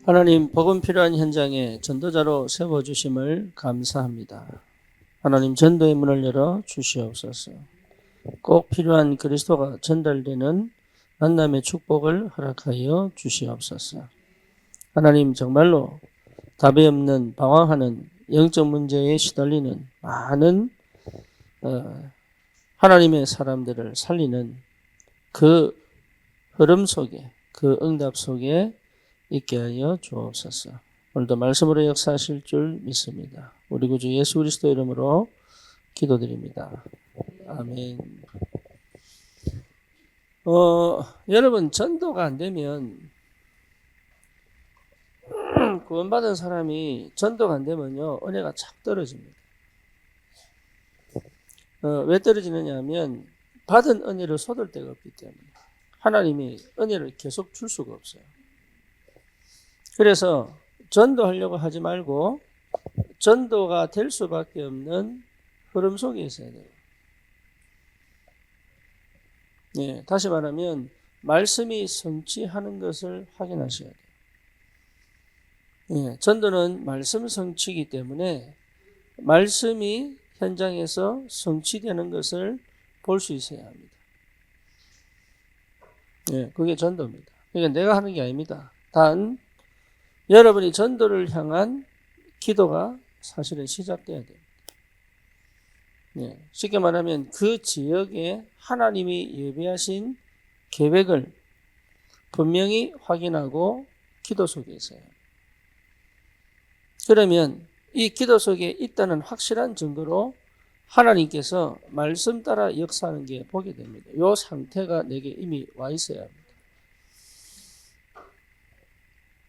하나님, 복음 필요한 현장에 전도자로 세워주심을 감사합니다. 하나님, 전도의 문을 열어 주시옵소서. 꼭 필요한 그리스도가 전달되는 만남의 축복을 허락하여 주시옵소서. 하나님, 정말로 답이 없는 방황하는 영적 문제에 시달리는 많은 하나님의 사람들을 살리는 그 흐름 속에, 그 응답 속에 있게 하여 주옵소서. 오늘도 말씀으로 역사하실 줄 믿습니다. 우리 구주 예수 그리스도 이름으로 기도드립니다. 아멘. 여러분, 전도가 안 되면, 구원받은 사람이 전도가 안 되면요, 은혜가 착 떨어집니다. 왜 떨어지느냐 하면, 받은 은혜를 쏟을 데가 없기 때문에. 하나님이 은혜를 계속 줄 수가 없어요. 그래서 전도하려고 하지 말고 전도가 될 수밖에 없는 흐름 속에 있어야 돼요. 네, 다시 말하면 말씀이 성취하는 것을 확인하셔야 돼요. 네, 전도는 말씀 성취이기 때문에 말씀이 현장에서 성취되는 것을 볼 수 있어야 합니다. 네, 그게 전도입니다. 그러니까 내가 하는 게 아닙니다. 단 여러분이 전도를 향한 기도가 사실은 시작돼야 됩니다. 네, 쉽게 말하면 그 지역에 하나님이 예비하신 계획을 분명히 확인하고 기도 속에 있어요. 그러면 이 기도 속에 있다는 확실한 증거로 하나님께서 말씀 따라 역사하는 게 보게 됩니다. 이 상태가 내게 이미 와 있어야 합니다.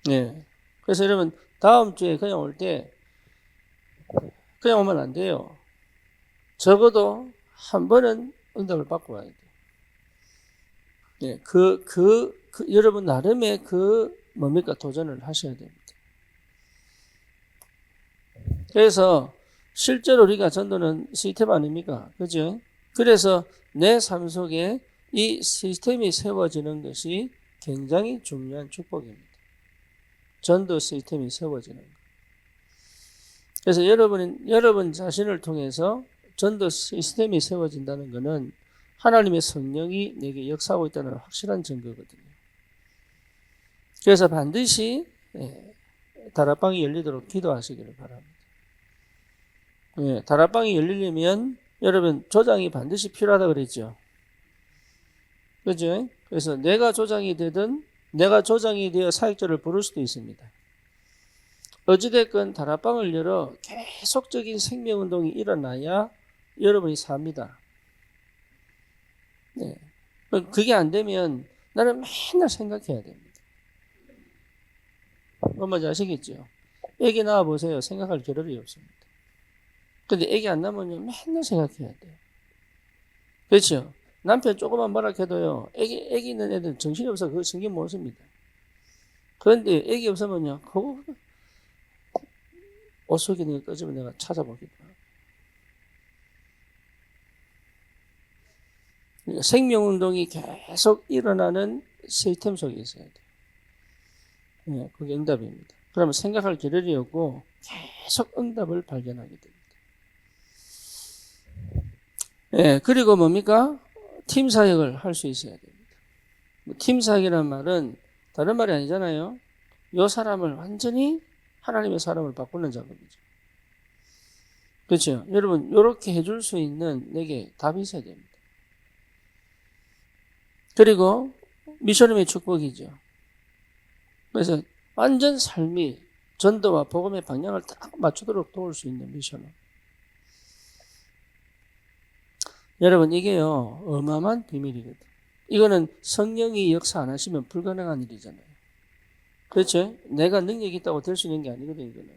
네. 그래서 여러분, 다음 주에 그냥 올 때 그냥 오면 안 돼요. 적어도 한 번은 응답을 받고 와야 돼요. 네, 여러분 나름의 뭡니까? 도전을 하셔야 됩니다. 그래서 실제로 우리가 전도는 시스템 아닙니까? 그죠? 그래서 내 삶 속에 이 시스템이 세워지는 것이 굉장히 중요한 축복입니다. 전도 시스템이 세워지는 것. 그래서 여러분 자신을 통해서 전도 시스템이 세워진다는 것은 하나님의 성령이 내게 역사하고 있다는 확실한 증거거든요. 그래서 반드시 다락방이 열리도록 기도하시기를 바랍니다. 다락방이 열리려면 여러분 조장이 반드시 필요하다 그랬죠. 그죠? 그래서 내가 조장이 되든 내가 조장이 되어 사역자를 부를 수도 있습니다. 어찌됐건 다락방을 열어 계속적인 생명운동이 일어나야 여러분이 삽니다. 네. 그게 안 되면 나는 맨날 생각해야 됩니다. 뭔지 아시겠죠? 애기 낳아보세요. 생각할 겨를이 없습니다. 근데 애기 안 낳으면 맨날 생각해야 돼요. 그렇죠? 남편 조금만 뭐라 해도요. 애기 있는 애들 정신이 없어서 그거 신경 못 씁니다. 그런데 애기 없으면요. 그거 옷 속이는 거 꺼지면 내가 찾아보기도 하고. 그러니까 생명운동이 계속 일어나는 시스템 속에 있어야 돼요. 네, 그게 응답입니다. 그러면 생각할 겨를이 없고 계속 응답을 발견하게 됩니다. 네, 그리고 뭡니까? 팀 사역을 할 수 있어야 됩니다. 팀 사역이라는 말은 다른 말이 아니잖아요. 이 사람을 완전히 하나님의 사람을 바꾸는 작업이죠. 그렇죠? 여러분, 이렇게 해줄 수 있는 내게 답이 있어야 됩니다. 그리고 미션의 축복이죠. 그래서 완전 삶이 전도와 복음의 방향을 딱 맞추도록 도울 수 있는 미션을. 여러분, 이게요, 어마어마한 비밀이거든. 이거는 성령이 역사 안 하시면 불가능한 일이잖아요. 그렇죠? 내가 능력이 있다고 될 수 있는 게 아니거든, 이거는.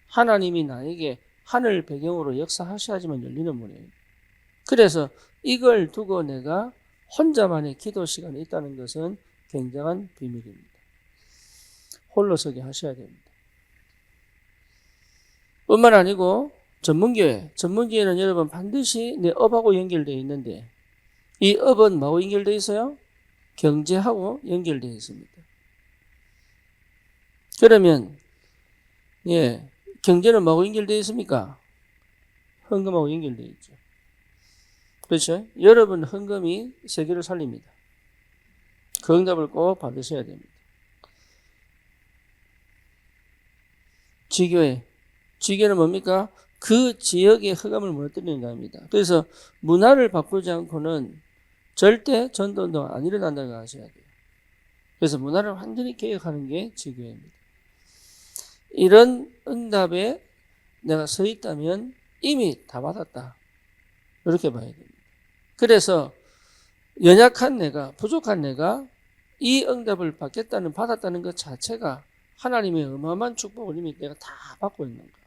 하나님이 나에게 하늘 배경으로 역사하셔야지만 열리는 문이에요. 그래서 이걸 두고 내가 혼자만의 기도 시간이 있다는 것은 굉장한 비밀입니다. 홀로서게 하셔야 됩니다. 뿐만 아니고 전문교회는 여러분 반드시 내 업하고 연결되어 있는데 이 업은 뭐하고 연결되어 있어요? 경제하고 연결되어 있습니다. 그러면 예, 경제는 뭐하고 연결되어 있습니까? 헌금하고 연결되어 있죠. 그렇죠? 여러분 헌금이 세계를 살립니다. 그 응답을 꼭 받으셔야 됩니다. 지교회. 지교는 뭡니까? 그 지역의 흑암을 무너뜨리는 겁니다. 그래서 문화를 바꾸지 않고는 절대 전도운동 안 일어난다고 아셔야 돼요. 그래서 문화를 완전히 개혁하는 게 지교회입니다. 이런 응답에 내가 서 있다면 이미 다 받았다. 이렇게 봐야 됩니다. 그래서 연약한 내가, 부족한 내가 이 응답을 받았다는 것 자체가 하나님의 어마어마한 축복을 이미 내가 다 받고 있는 거야.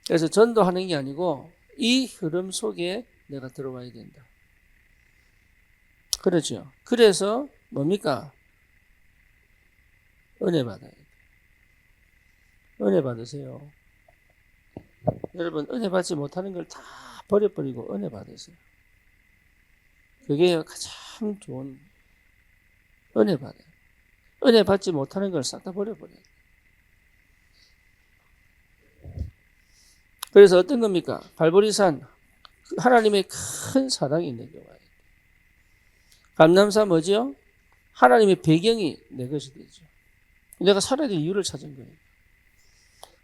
그래서 전도하는 게 아니고 이 흐름 속에 내가 들어와야 된다. 그렇죠. 그래서 뭡니까? 은혜 받아야 돼. 은혜 받으세요. 여러분 은혜 받지 못하는 걸 다 버려버리고 은혜 받으세요. 그게 가장 좋은 은혜 받아요. 은혜 받지 못하는 걸 싹 다 버려버려요. 그래서 어떤 겁니까? 갈보리산 하나님의 큰 사랑이 내게 와요. 감람산 뭐죠? 하나님의 배경이 내 것이 되죠. 내가 살아야 될 이유를 찾은 거예요.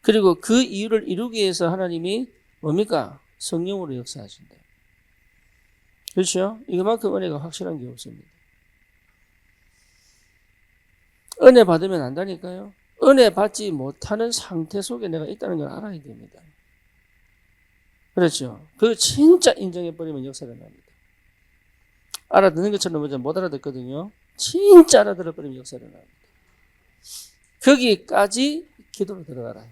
그리고 그 이유를 이루기 위해서 하나님이 뭡니까? 성령으로 역사하신다. 그렇죠? 이거만큼 은혜가 확실한 게 없습니다. 은혜 받으면 안다니까요. 은혜 받지 못하는 상태 속에 내가 있다는 걸 알아야 됩니다. 그렇죠? 그걸 진짜 인정해버리면 역사가 납니다. 알아듣는 것처럼 먼저 못 알아듣거든요. 진짜 알아들어버리면 역사가 납니다. 거기까지 기도로 들어가라.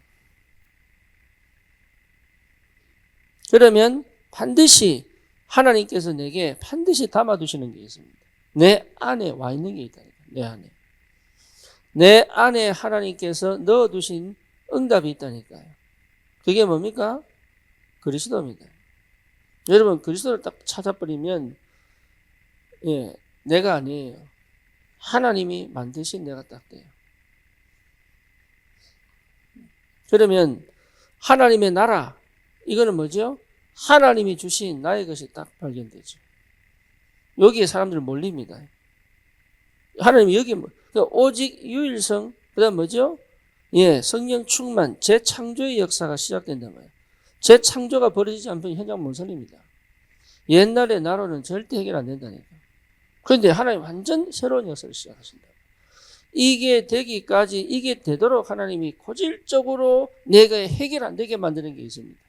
그러면 반드시 하나님께서 내게 반드시 담아두시는 게 있습니다. 내 안에 와 있는 게 있다니까. 내 안에. 내 안에 하나님께서 넣어두신 응답이 있다니까요. 그게 뭡니까? 그리스도입니다. 여러분 그리스도를 딱 찾아버리면 예, 내가 아니에요. 하나님이 만드신 내가 딱 돼요. 그러면 하나님의 나라 이거는 뭐죠? 하나님이 주신 나의 것이 딱 발견되죠. 여기에 사람들 몰립니다. 하나님이 여기 오직 유일성 그다음 뭐죠? 예, 성령 충만 재창조의 역사가 시작된단 말이에요. 재창조가 벌어지지 않으면 현장 못 살립니다. 옛날의 나로는 절대 해결 안 된다니까. 그런데 하나님 완전 새로운 역사를 시작하신다. 이게 되기까지 이게 되도록 하나님이 고질적으로 내가 해결 안 되게 만드는 게 있습니다.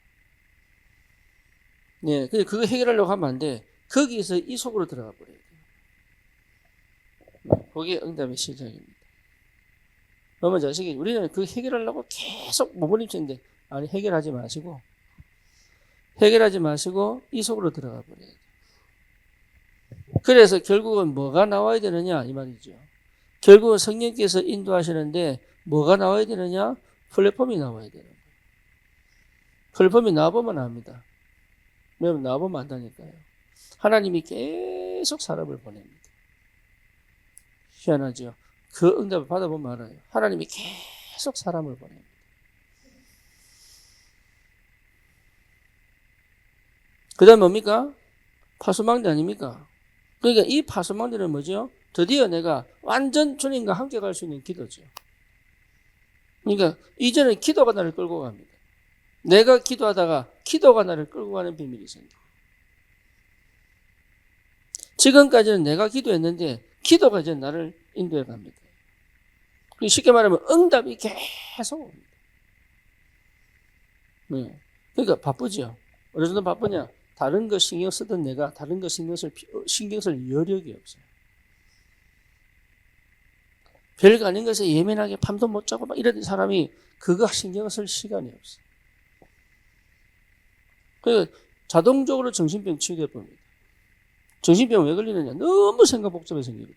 예, 근데 그거 해결하려고 하면 안 돼. 거기서 이 속으로 들어가 버려야 돼요. 그게 응답의 시작입니다. 어머 자식이 우리는 그 해결하려고 계속 몸부림치는데 아니 해결하지 마시고 이 속으로 들어가 버려야 돼요. 그래서 결국은 뭐가 나와야 되느냐 이 말이죠. 결국은 성령께서 인도하시는데 뭐가 나와야 되느냐? 플랫폼이 나와야 되는 거예요. 플랫폼이 나와보면 압니다. 여러분 나와보면 안다니까요. 하나님이 계속 사람을 보냅니다. 희한하죠. 그 응답을 받아보면 알아요. 하나님이 계속 사람을 보냅니다. 그 다음 뭡니까? 파수망대 아닙니까? 그러니까 이 파수망대는 뭐죠? 드디어 내가 완전 주님과 함께 갈 수 있는 기도죠. 그러니까 이제는 기도가 나를 끌고 갑니다. 내가 기도하다가 기도가 나를 끌고 가는 비밀이 생겨요. 지금까지는 내가 기도했는데 기도가 이제 나를 인도해 갑니다. 쉽게 말하면 응답이 계속 옵니다. 네. 그러니까 바쁘죠. 어느 정도 바쁘냐? 다른 거 신경 쓰던 내가 다른 거 신경 쓸 여력이 없어요. 별거 아닌 것에 예민하게 밤도 못 자고 막 이런 사람이 그거 신경 쓸 시간이 없어요. 그러니까 자동적으로 정신병 치유돼 봅니다. 정신병 왜 걸리느냐? 너무 생각 복잡해서 생기거든.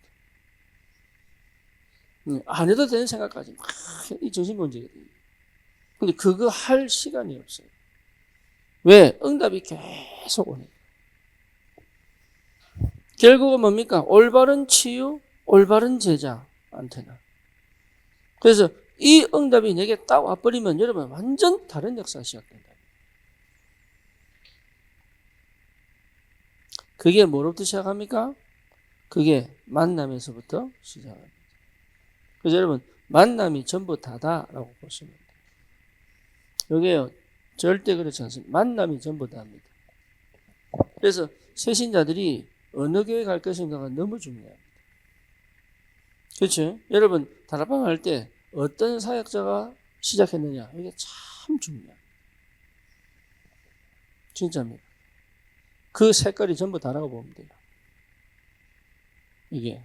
안 해도 되는 생각까지 막 이 정신문제거든요. 근데 그거 할 시간이 없어요. 왜? 응답이 계속 오니까. 결국은 뭡니까? 올바른 치유, 올바른 제자, 안테나. 그래서 이 응답이 내게 딱 와버리면 여러분 완전 다른 역사가 시작된다. 그게 뭐로부터 시작합니까? 그게 만남에서부터 시작합니다. 그래서 여러분 만남이 전부 다다라고 보시면 돼요. 여기에요. 절대 그렇지 않습니다. 만남이 전부 다입니다. 그래서 새신자들이 어느 교회 갈 것인가가 너무 중요합니다. 그렇죠? 여러분 다락방 할 때 어떤 사역자가 시작했느냐 이게 참 중요합니다. 진짜입니다. 그 색깔이 전부 다라고 보면 돼요. 이게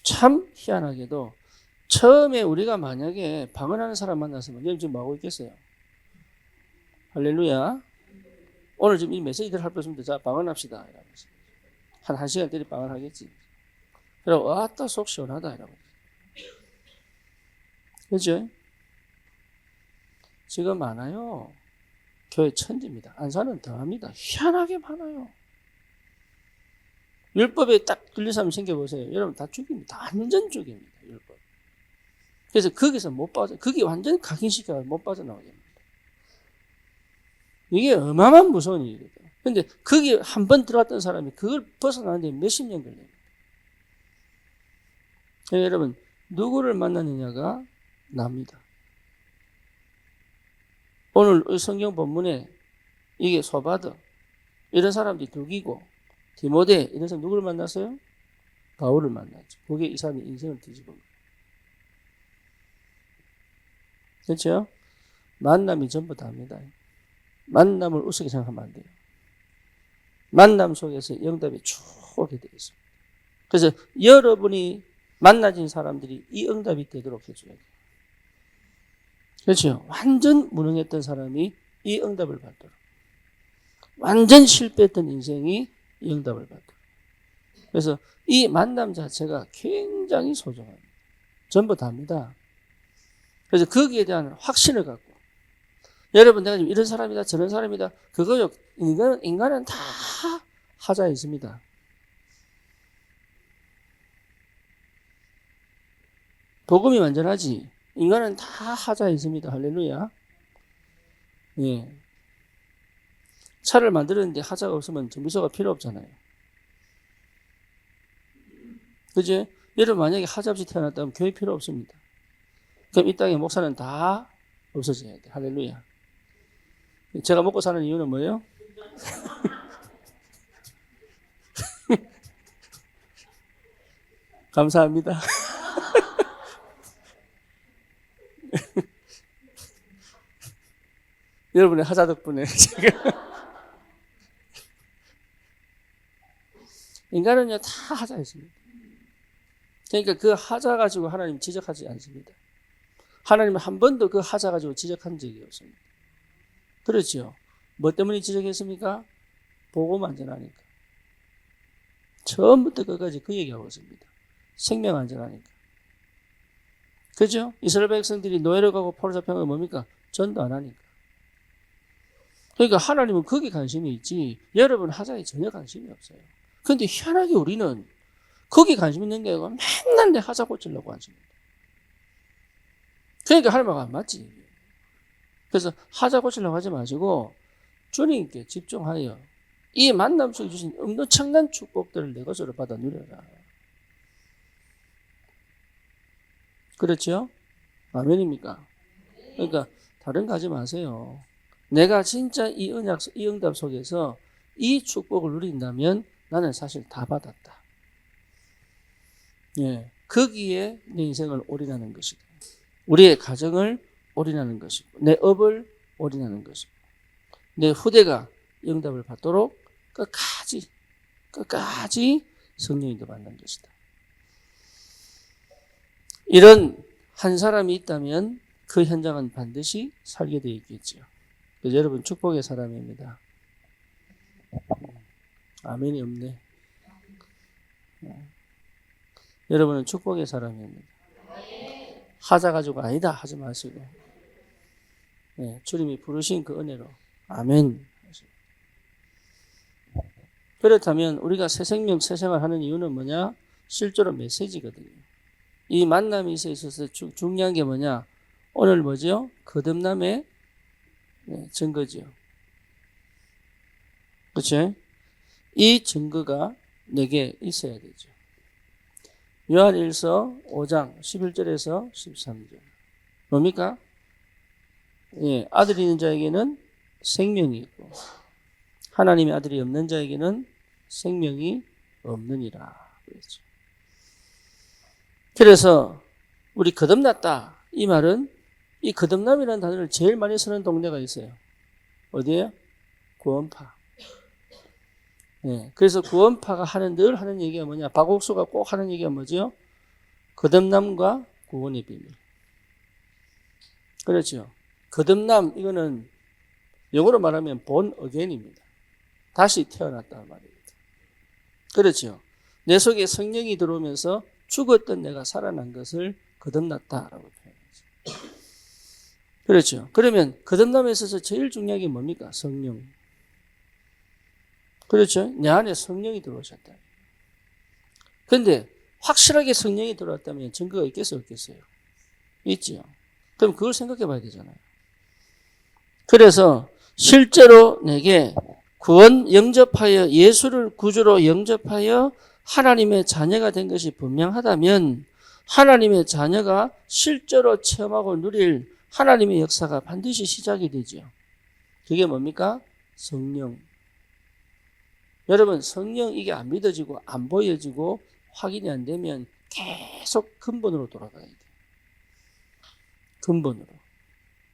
참 희한하게도 처음에 우리가 만약에 방언하는 사람 만났으면 여러분 지금 뭐하고 있겠어요? 할렐루야. 오늘 지금 이 메시지들 할 거 없습니다. 자 방언합시다 이러면서 한 시간 때리 방언하겠지. 그리고 왔다 속 시원하다 이러면서. 그렇죠? 지금 많아요. 교회 천지입니다. 안사는 더합니다. 희한하게 많아요. 율법에 딱 걸린 사람 생겨보세요. 여러분 다 죽입니다. 완전 죽입니다. 율법. 그래서 거기서 못 빠져, 그게 완전 각인시켜서 못 빠져나오게 됩니다. 이게 어마어마한 무서운 일이거든요. 근데 거기 한 번 들어갔던 사람이 그걸 벗어나는데 몇십 년 걸립니다. 여러분, 누구를 만나느냐가 납니다. 오늘 성경 본문에 이게 소바드, 이런 사람들이 둑이고, 디모데, 이런 사람 누구를 만났어요? 바울을 만났죠. 그게 이 사람의 인생을 뒤집은 거예요. 그렇죠? 만남이 전부 다입니다. 만남을 우습게 생각하면 안 돼요. 만남 속에서 응답이 쭉 오게 되어 있습니다. 그래서 여러분이 만나진 사람들이 이 응답이 되도록 해줘야 돼요. 그렇죠? 완전 무능했던 사람이 이 응답을 받도록. 완전 실패했던 인생이 이 응답을 받도록. 그래서 이 만남 자체가 굉장히 소중합니다. 전부 다입니다. 그래서 거기에 대한 확신을 갖고 여러분 내가 지금 이런 사람이다 저런 사람이다 그거요. 인간은 다 하자에 있습니다. 복음이 완전하지 인간은 다 하자에 있습니다. 할렐루야. 예. 차를 만들었는데 하자가 없으면 정비소가 필요 없잖아요. 그죠? 여러분 만약에 하자 없이 태어났다면 교회 필요 없습니다. 그럼 이 땅의 목사는 다 없어져야 돼. 할렐루야. 제가 먹고 사는 이유는 뭐예요? 감사합니다. 여러분의 하자 덕분에 지금 인간은요 다 하자 있습니다. 그러니까 그 하자 가지고 하나님 지적하지 않습니다. 하나님은 한 번도 그 하자 가지고 지적한 적이 없습니다. 그렇죠? 뭐 때문에 지적했습니까? 복음 안전하니까. 처음부터 끝까지 그 얘기하고 있습니다. 생명 안전하니까. 그죠? 이스라엘 백성들이 노예로 가고 포로 잡혀간 건 뭡니까? 전도 안 하니까. 그러니까 하나님은 거기에 관심이 있지 여러분 하자에 전혀 관심이 없어요. 그런데 희한하게 우리는 거기에 관심 있는 게 아니고 맨날 내 하자 고치려고 하십니다. 그러니까 할 말가 안 맞지. 그래서 하자 고치려고 하지 마시고 주님께 집중하여 이 만남 속에 주신 엄청난 축복들을 내 것으로 받아 누려라. 그렇죠? 아멘입니까? 그러니까 다른 거 하지 마세요. 내가 진짜 이 언약, 이 응답 속에서 이 축복을 누린다면 나는 사실 다 받았다. 예, 거기에 내 인생을 올인하는 것이다. 우리의 가정을 올인하는 것이고, 내 업을 올인하는 것이고, 내 후대가 응답을 받도록 끝까지 성령이 받는 것이다. 이런 한 사람이 있다면 그 현장은 반드시 살게 되어 있겠죠. 그래서 여러분 축복의 사람입니다. 아멘이 없네. 여러분은 축복의 사람입니다. 하자 가지고 아니다 하지 마시고 네, 주님이 부르신 그 은혜로 아멘. 그렇다면 우리가 새 생명 새 생활 하는 이유는 뭐냐? 실제로 메시지거든요. 이 만남이 있어서 중요한 게 뭐냐? 오늘 뭐죠? 거듭남의 증거죠. 그렇죠? 이 증거가 내게 있어야 되죠. 요한일서 5장 11절에서 13절. 뭡니까? 예, 아들이 있는 자에게는 생명이 있고 하나님의 아들이 없는 자에게는 생명이 없느니라. 그랬죠. 그래서 우리 거듭났다. 이 말은 이 거듭남이라는 단어를 제일 많이 쓰는 동네가 있어요. 어디에요? 구원파. 네, 그래서 구원파가 늘 하는 얘기가 뭐냐? 박옥수가 꼭 하는 얘기가 뭐죠? 거듭남과 구원의 비밀. 그렇죠. 거듭남, 이거는 영어로 말하면 born again입니다. 다시 태어났다는 말입니다. 그렇죠. 내 속에 성령이 들어오면서 죽었던 내가 살아난 것을 거듭났다라고 표현하죠. 그렇죠. 그러면 거듭남에 있어서 제일 중요한 게 뭡니까? 성령. 그렇죠. 내 안에 성령이 들어오셨다. 그런데 확실하게 성령이 들어왔다면 증거가 있겠어요? 없겠어요? 있죠. 그럼 그걸 생각해 봐야 되잖아요. 그래서 실제로 내게 구원 영접하여 예수를 구주로 영접하여 하나님의 자녀가 된 것이 분명하다면 하나님의 자녀가 실제로 체험하고 누릴 하나님의 역사가 반드시 시작이 되죠. 그게 뭡니까? 성령. 여러분, 성령 이게 안 믿어지고 안 보여지고 확인이 안 되면 계속 근본으로 돌아가야 돼요. 근본으로.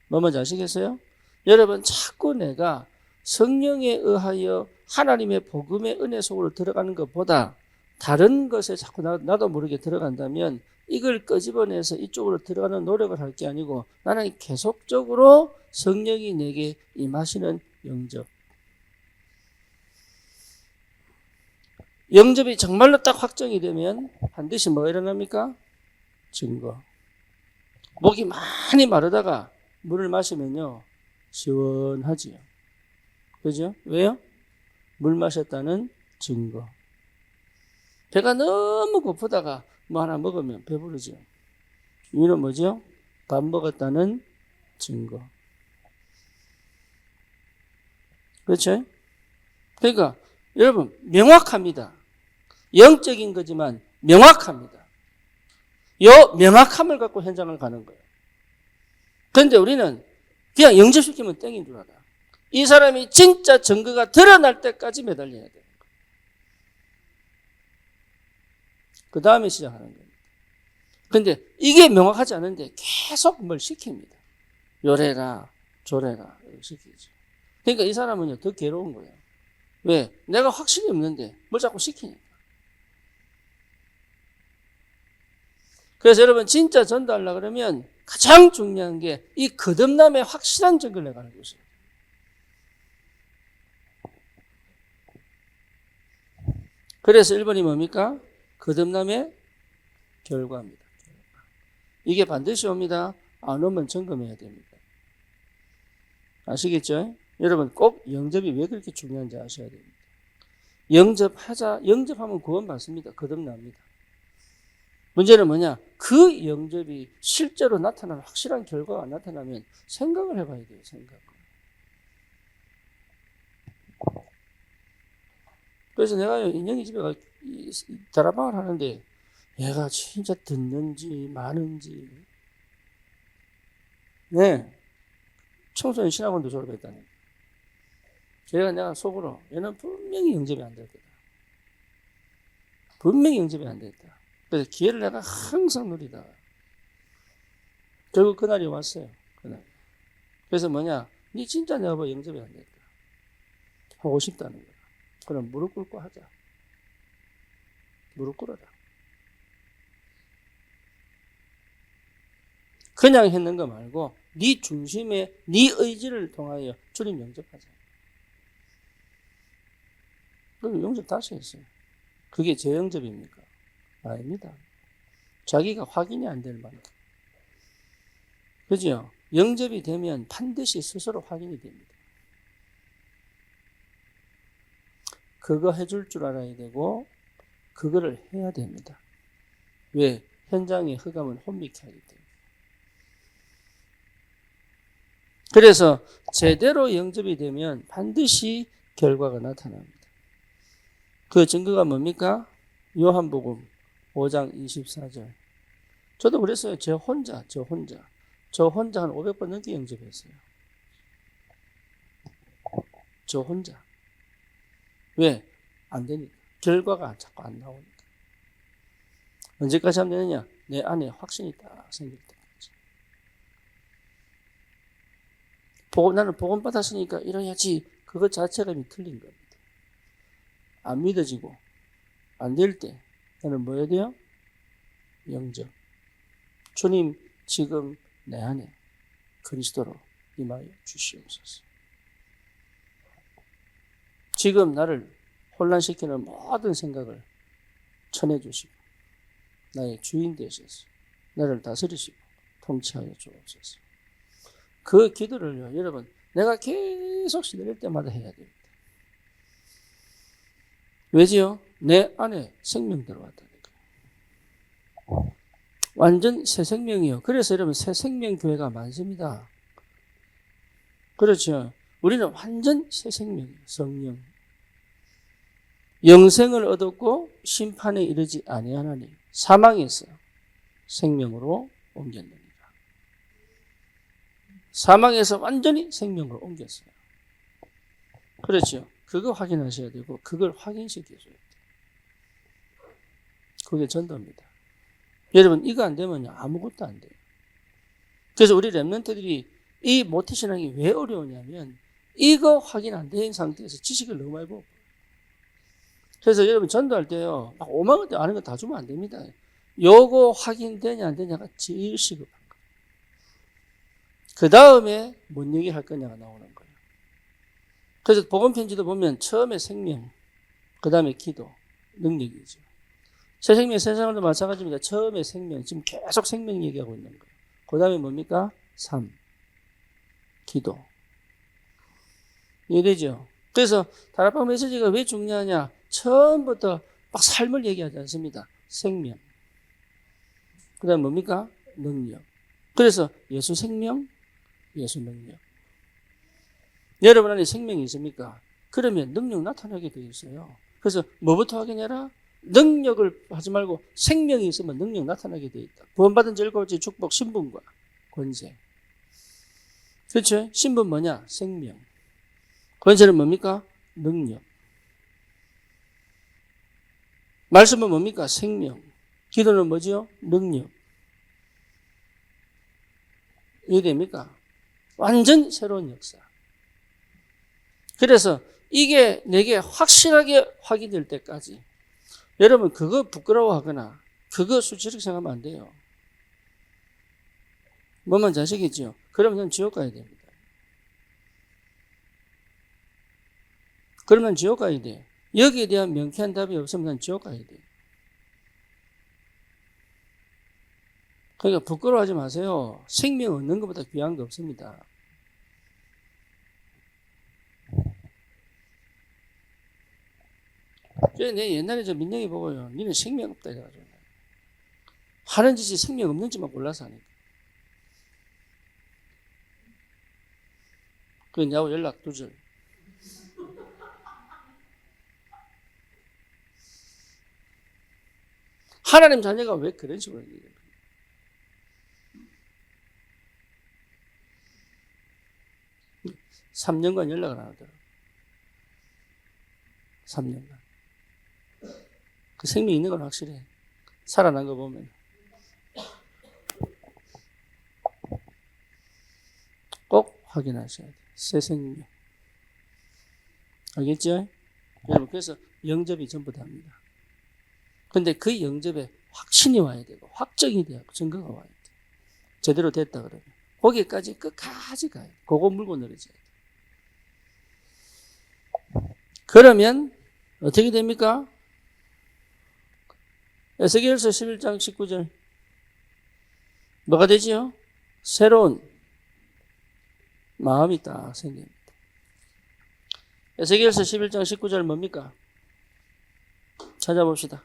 뭐 뭔지 아시겠어요? 여러분, 자꾸 내가 성령에 의하여 하나님의 복음의 은혜 속으로 들어가는 것보다 다른 것에 자꾸 나도 모르게 들어간다면 이걸 끄집어내서 이쪽으로 들어가는 노력을 할 게 아니고 나는 계속적으로 성령이 내게 임하시는 영접. 영접이 정말로 딱 확정이 되면 반드시 뭐 일어납니까? 증거. 목이 많이 마르다가 물을 마시면요, 시원하지요. 그죠? 왜요? 물 마셨다는 증거. 배가 너무 고프다가 뭐 하나 먹으면 배부르죠. 이유는 뭐죠? 밥 먹었다는 증거. 그렇죠? 그러니까 여러분, 명확합니다. 영적인 거지만 명확합니다. 요 명확함을 갖고 현장을 가는 거예요. 그런데 우리는 그냥 영접시키면 땡인 줄 알아. 이 사람이 진짜 증거가 드러날 때까지 매달려야 돼요. 그 다음에 시작하는 겁니다. 그런데 이게 명확하지 않은데 계속 뭘 시킵니다. 요래라 저래라 시키죠. 그러니까 이 사람은요 더 괴로운 거예요. 왜? 내가 확신이 없는데 뭘 자꾸 시키니까. 그래서 여러분 진짜 전도하려고 그러면 가장 중요한 게 이 거듭남의 확실한 증거를 내가 알고 있어요. 그래서 1번이 뭡니까? 거듭남의 결과입니다. 이게 반드시 옵니다. 안 오면 점검해야 됩니다. 아시겠죠? 여러분 꼭 영접이 왜 그렇게 중요한지 아셔야 됩니다. 영접하면 구원받습니다. 거듭납니다. 문제는 뭐냐? 그 영접이 실제로 나타나는 확실한 결과가 나타나면 생각을 해봐야 돼요. 생각. 그래서 내가 인형이 집에 다락방을 하는데 얘가 진짜 듣는지 마는지. 네. 청소년 신학원도 졸업했다니. 내가 속으로 얘는 분명히 영접이 안 될 거다. 분명히 영접이 안 됐다. 그래서 기회를 내가 항상 누리다가 결국 그날이 왔어요. 그날. 그래서 뭐냐? 니 진짜 내가 뭐 영접이 안 됐다. 하고 싶다는 거야. 그럼 무릎 꿇고 하자. 무릎 꿇어라. 그냥 했는 거 말고 네 중심에 네 의지를 통하여 주님 영접하자. 그럼 영접 다시 했어요. 그게 제 영접입니까? 아닙니다. 자기가 확인이 안 될 만큼. 그죠? 영접이 되면 반드시 스스로 확인이 됩니다. 그거 해줄 줄 알아야 되고 그거를 해야 됩니다. 왜? 현장의 흑암은 혼미케 하기 때문에. 그래서 제대로 영접이 되면 반드시 결과가 나타납니다. 그 증거가 뭡니까? 요한복음 5장 24절. 저도 그랬어요. 저 혼자 한 500번 넘게 영접했어요. 저 혼자. 왜? 안 되니까. 결과가 자꾸 안 나오니까. 언제까지 하면 되느냐? 내 안에 확신이 딱 생길 때까지. 나는 복음 받았으니까 이래야지. 그것 자체가 이미 틀린 겁니다. 안 믿어지고 안 될 때 나는 뭐 해야 돼요? 영접. 주님 지금 내 안에 그리스도로 임하여 주시옵소서. 지금 나를 혼란시키는 모든 생각을 쳐내주시고 나의 주인 되셔서 나를 다스리시고 통치하여 주옵소서. 그 기도를요, 여러분, 내가 계속 시들릴 때마다 해야 됩니다. 왜지요? 내 안에 생명 들어왔다니까. 완전 새 생명이요. 그래서 여러분 새 생명 교회가 많습니다. 그렇죠. 우리는 완전 새 생명이에요. 성령. 영생을 얻었고 심판에 이르지 아니하나니 사망에서 생명으로 옮겼느니라. 사망에서 완전히 생명으로 옮겼어요. 그렇죠. 그거 확인하셔야 되고 그걸 확인시켜줘야 돼요. 그게 전도입니다. 여러분 이거 안 되면 아무것도 안 돼요. 그래서 우리 랩런트들이 이 모태신앙이 왜 어려우냐면 이거 확인 안 된 상태에서 지식을 너무 많이 보고 그래서 여러분 전도할 때요 막 5만 원대 아는 거 다 주면 안 됩니다. 요거 확인되냐 안 되냐가 제일 시급한 거예요. 그 다음에 뭔 얘기 할 거냐가 나오는 거예요. 그래서 복음편지도 보면 처음에 생명, 그 다음에 기도, 능력이죠. 새 생명, 새 생활도 마찬가지입니다. 처음에 생명, 지금 계속 생명 얘기하고 있는 거예요. 그 다음에 뭡니까? 삶, 기도. 이해되죠? 그래서 다락방 메시지가 왜 중요하냐? 처음부터 막 삶을 얘기하지 않습니다. 생명. 그 다음 뭡니까? 능력. 그래서 예수 생명, 예수 능력. 여러분 안에 생명이 있습니까? 그러면 능력 나타나게 되어 있어요. 그래서 뭐부터 확인해라? 능력을 하지 말고 생명이 있으면 능력 나타나게 되어 있다. 구원받은 즐거울지 축복, 신분과 권세. 그렇죠? 신분 뭐냐? 생명. 권세는 뭡니까? 능력. 말씀은 뭡니까? 생명. 기도는 뭐지요? 능력. 이해됩니까? 완전 새로운 역사. 그래서 이게 내게 확실하게 확인될 때까지 여러분 그거 부끄러워하거나 그거 수치스럽게 생각하면 안 돼요. 뭐만 자식이죠. 그러면 지옥 가야 됩니다. 그러면 지옥 가야 돼. 여기에 대한 명쾌한 답이 없으면 난 지옥 가야 돼. 그러니까 부끄러워하지 마세요. 생명 얻는 것보다 귀한 게 없습니다. 내 옛날에 저 민영이 보고요. 니는 생명 없다 이래가지고 하는 짓이 생명 없는지만 몰라서 하니까. 그래 나하고 연락 두절. 하나님 자녀가 왜 그런 식으로 얘기해요? 3년간 연락을 안 하더라고요. 3년간. 그 생명이 있는 건 확실해. 살아난 거 보면. 꼭 확인하셔야 돼요. 새 생명. 알겠죠? 여러분, 그래서 영접이 전부 다입니다. 근데 그 영접에 확신이 와야 되고, 확정이 돼야 증거가 와야 돼. 제대로 됐다 그러면. 거기까지 끝까지 가요. 그거 물고 늘어져야 돼. 그러면 어떻게 됩니까? 에스겔서 11장 19절 뭐가 되지요? 새로운 마음이 딱 생깁니다. 에스겔서 11장 19절 뭡니까? 찾아봅시다.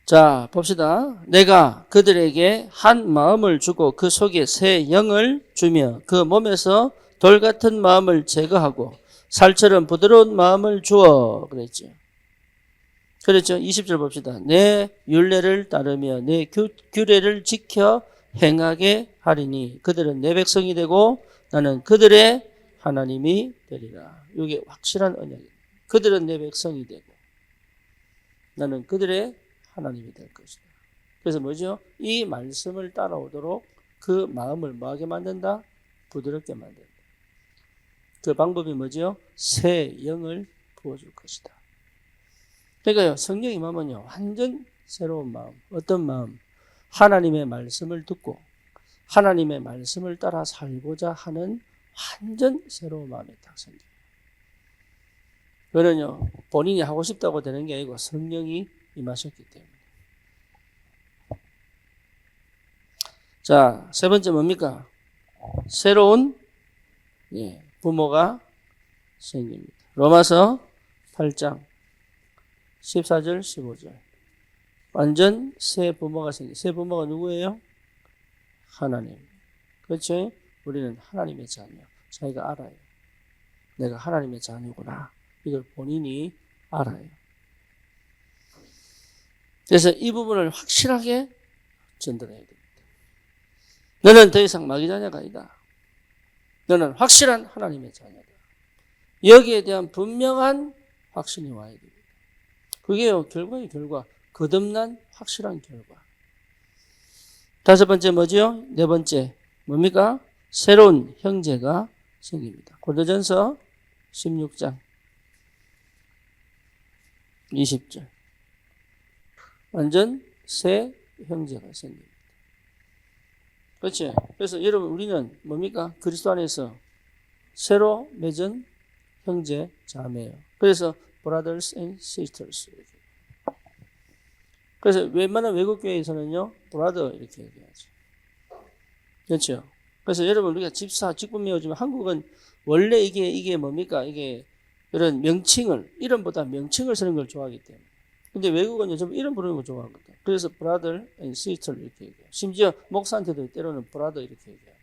자, 봅시다. 내가 그들에게 한 마음을 주고 그 속에 새 영을 주며 그 몸에서 돌 같은 마음을 제거하고 살처럼 부드러운 마음을 주어. 그랬죠. 그렇죠. 20절 봅시다. 내 율례를 따르며 내 규례를 지켜 행하게 하리니 그들은 내 백성이 되고 나는 그들의 하나님이 되리라. 이게 확실한 언약입니다. 그들은 내 백성이 되고 나는 그들의 하나님이 될 것이다. 그래서 뭐죠? 이 말씀을 따라오도록 그 마음을 뭐하게 만든다? 부드럽게 만든다. 그 방법이 뭐죠? 새 영을 부어줄 것이다. 그러니까요, 성령 임하면요, 완전 새로운 마음. 어떤 마음? 하나님의 말씀을 듣고 하나님의 말씀을 따라 살고자 하는 완전 새로운 마음이 딱 생겨요. 그거는요, 본인이 하고 싶다고 되는 게 아니고 성령이 임하셨기 때문에. 자, 세 번째 뭡니까? 새로운 부모가 생깁니다. 로마서 8장 14절 15절. 완전 새 부모가 생깁니다. 새 부모가 누구예요? 하나님. 그렇죠? 우리는 하나님의 자녀. 자기가 알아요. 내가 하나님의 자녀구나. 이걸 본인이 알아요. 그래서 이 부분을 확실하게 전달해야 됩니다. 너는 더 이상 마귀 자녀가 아니다. 너는 확실한 하나님의 자녀다. 여기에 대한 분명한 확신이 와야 됩니다. 그게요, 결과의 결과. 거듭난 확실한 결과. 다섯 번째 뭐죠? 네 번째 뭡니까? 새로운 형제가 생깁니다. 고린도전서 16장 20절. 완전 새 형제가 생깁니다. 그렇지? 그래서 여러분 우리는 뭡니까? 그리스도 안에서 새로 맺은 형제 자매예요. 그래서 brothers and sisters. 그래서 웬만한 외국 교회에서는요, brother 이렇게 얘기하죠. 그렇죠? 그래서 여러분 우리가 집사, 직분 메워주면 한국은 원래 이게 뭡니까? 이게 이런 명칭을, 이름보다 명칭을 쓰는 걸 좋아하기 때문에. 근데 외국은 요즘 이름 부르는 거 좋아하거든. 그래서 brother and sister 이렇게 얘기해요. 심지어 목사한테도 때로는 brother 이렇게 얘기해요.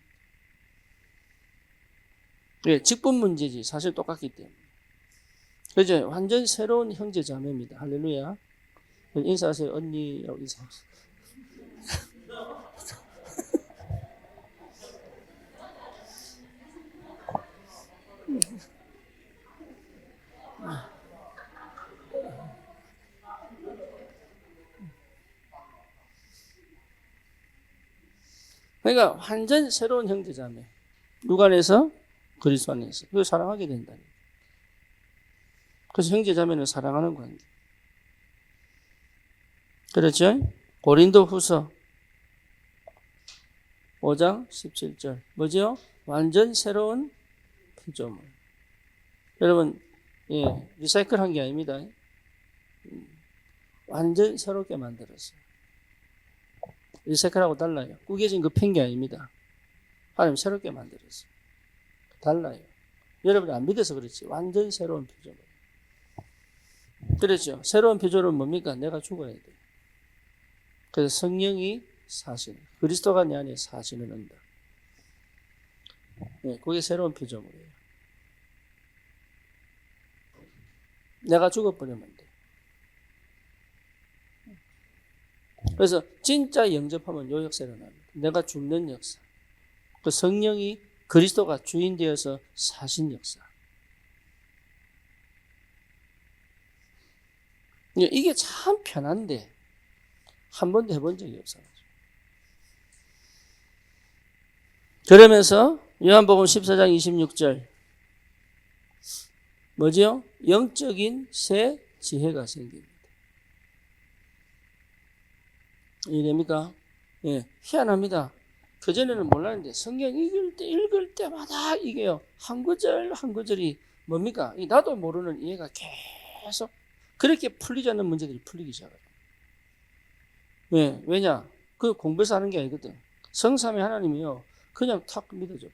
예, 직분 문제지. 사실 똑같기 때문에. 그죠? 완전 새로운 형제 자매입니다. 할렐루야. 인사하세요. 언니라고 인사하세요. 그러니까 완전 새로운 형제자매. 누가 안에서? 그리스도 안에서. 그걸 사랑하게 된다니. 그래서 형제자매는 사랑하는 관계. 그렇죠? 고린도 후서 5장 17절. 뭐죠? 완전 새로운 피조물. 여러분, 리사이클 한 게 아닙니다. 완전 새롭게 만들었어요. 리사이클하고 달라요. 구겨진 거 팬 게 아닙니다. 하나님 새롭게 만들었어요. 달라요. 여러분이 안 믿어서 그렇지. 완전 새로운 피조물. 그렇죠. 새로운 피조물은 뭡니까? 내가 죽어야 돼. 그래서 성령이 사시는, 그리스도가 내 안에 사시는 언덕. 그게 새로운 피조물이에요. 내가 죽어버리면 돼. 그래서 진짜 영접하면 요 역사가 납니다. 내가 죽는 역사. 그 성령이 그리스도가 주인 되어서 사신 역사. 이게 참 편한데 한 번도 해본 적이 없어요. 그러면서 요한복음 14장 26절 뭐죠? 영적인 새 지혜가 생깁니다. 이해됩니까? 희한합니다. 그전에는 몰랐는데 성경 읽을 때마다 이게요. 한 구절 한 구절이 뭡니까? 나도 모르는 이해가 계속 그렇게 풀리지 않는 문제들이 풀리기 시작해요. 왜냐? 그 공부해서 하는 게 아니거든. 성삼위 하나님이요. 그냥 탁 믿어져.